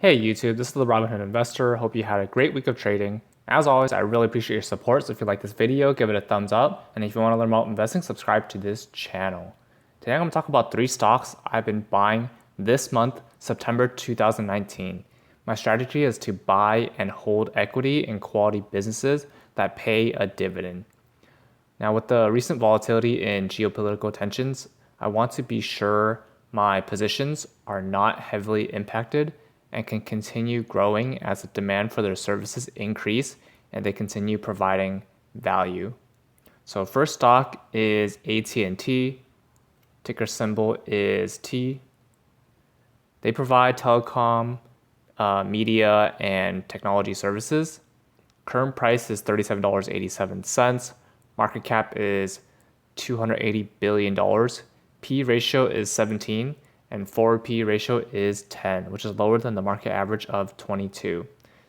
Hey YouTube, this is the Robinhood Investor. Hope you had a great week of trading. As always, I really appreciate your support. So if you like this video, give it a thumbs up. And if you want to learn more about investing, subscribe to this channel. Today I'm going to talk about 3 stocks I've been buying this month, September 2019. My strategy is to buy and hold equity in quality businesses that pay a dividend. Now, with the recent volatility in geopolitical tensions, I want to be sure my positions are not heavily impacted and can continue growing as the demand for their services increase and they continue providing value. So first stock is AT&T, ticker symbol is T. They provide telecom, media, and technology services. Current price is $37.87. Market cap is $280 billion. P ratio is 17 and forward P ratio is 10, which is lower than the market average of 22.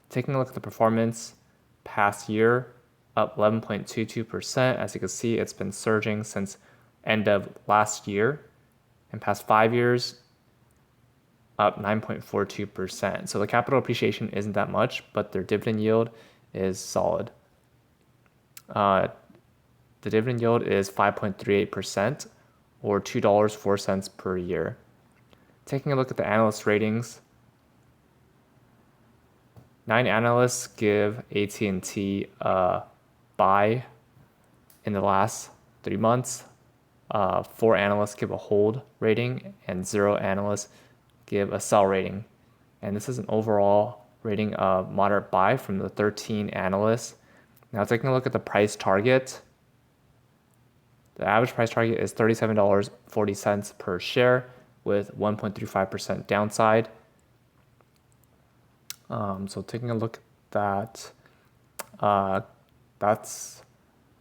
Taking a look at the performance past year, up 11.22%. As you can see, it's been surging since end of last year. And past 5 years, up 9.42%. So the capital appreciation isn't that much, but their dividend yield is solid. The dividend yield is 5.38% or $2.04 per year. Taking a look at the analyst ratings, 9 analysts give AT&T a buy in the last 3 months. 4 analysts give a hold rating, and 0 analysts give a sell rating. And this is an overall rating of moderate buy from the 13 analysts. Now taking a look at the price target, the average price target is $37.40 per share with 1.35% downside. So taking a look at that, that's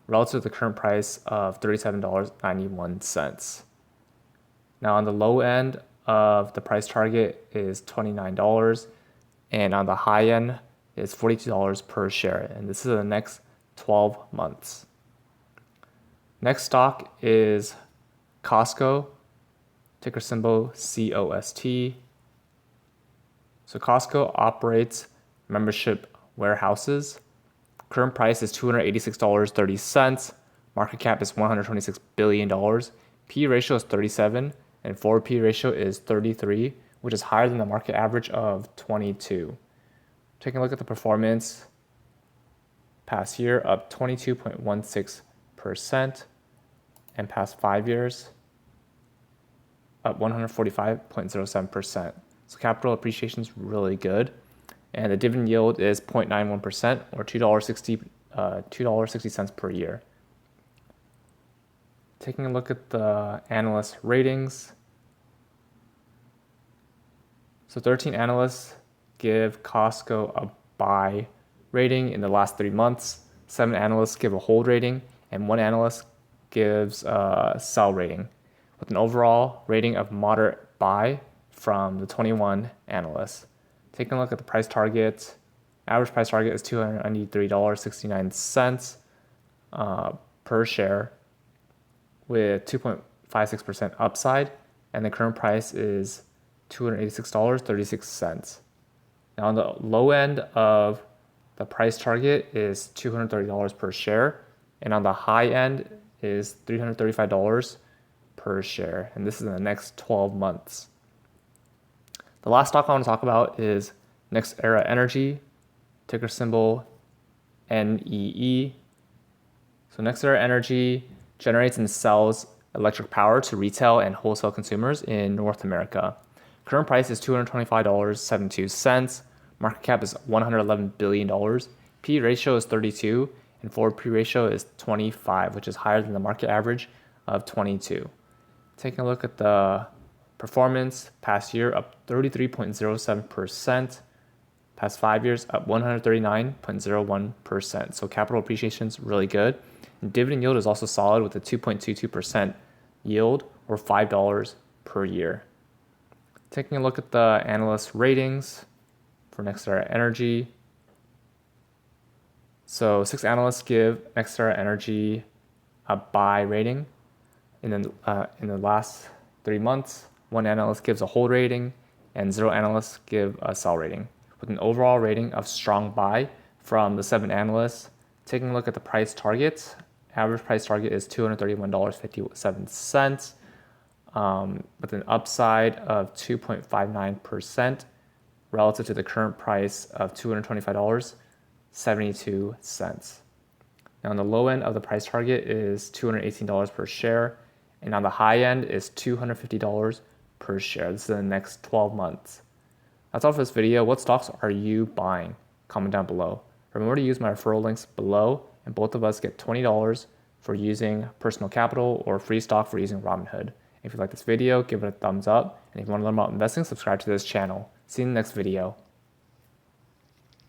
relative to the current price of $37.91. Now on the low end of the price target is $29, and on the high end is $42 per share, and this is the next 12 months. Next stock is Costco, ticker symbol COST. So Costco operates membership warehouses. Current price is $286.30. Market cap is $126 billion. P ratio is 37 and forward P ratio is 33, which is higher than the market average of 22. Taking a look at the performance past year, up 22.16%, and past 5 years, up 145.07%. So capital appreciation is really good. And the dividend yield is 0.91% or $2.60 per year. Taking a look at the analyst ratings. So 13 analysts give Costco a buy rating in the last 3 months. 7 analysts give a hold rating, and 1 analyst gives a sell rating, with an overall rating of moderate buy from the 21 analysts. Taking a look at the price target, average price target is $293.69 per share with 2.56% upside, and the current price is $286.36. Now on the low end of the price target is $230 per share, and on the high end is $335 per share, and this is in the next 12 months. The last stock I want to talk about is NextEra Energy, ticker symbol NEE. So NextEra Energy generates and sells electric power to retail and wholesale consumers in North America. Current price is $225.72. Market cap is $111 billion. P ratio is 32 and forward P ratio is 25, which is higher than the market average of 22. Taking a look at the performance past year, up 33.07%. Past 5 years, up 139.01%. So capital appreciation is really good. And dividend yield is also solid with a 2.22% yield or $5 per year. Taking a look at the analyst ratings for NextEra Energy. So 6 analysts give NextEra Energy a buy rating in the last 3 months. 1 analyst gives a hold rating, and 0 analysts give a sell rating. With an overall rating of strong buy from the 7 analysts, taking a look at the price targets, average price target is $231.57 with an upside of 2.59% relative to the current price of $225.72. Now, on the low end of the price target is $218 per share, and on the high end is $250 per share. This is in the next 12 months. That's all for this video. What stocks are you buying? Comment down below. Remember to use my referral links below, and both of us get $20 for using personal capital or free stock for using Robinhood. If you like this video, give it a thumbs up, and if you want to learn about investing, subscribe to this channel. See you in the next video.